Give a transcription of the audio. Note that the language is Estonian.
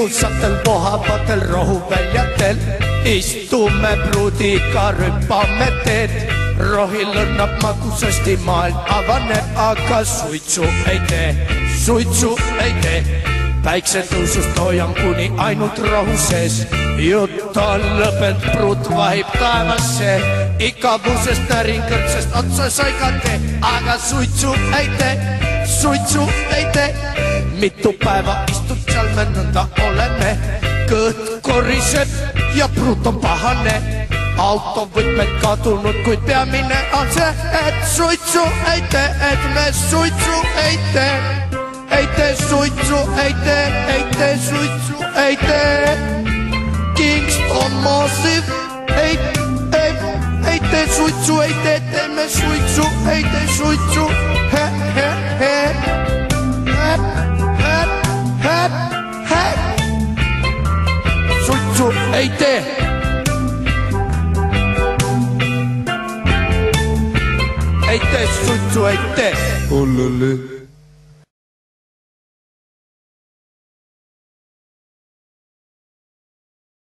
ilusatel vohavatel rohuväljatel istume pruudiga, rüppame teed. Rohil õnnab magusasti, maailm avaneb, aga suitsu ei tee. Päiksetõusust hoian kuni ainult rohu sees. Jutt on lõpend, pruut vahib taevasse. Igavusest närin kõrtsest otsa saigate, aga suitsu ei tee. Mitu päeva istud seal me nõnda oleme, kõht koriseb ja pruut on pahane. Autovõtmed kadunud, kuid peamine on see, et suitsu ei tee, et me suitsu ei tee. Suitsu ei tee. Kingston Massive ei tee, suitsu ei tee, teeme suitsu ei tee, suitsu suitsu ei tee. Suitsu ei tee.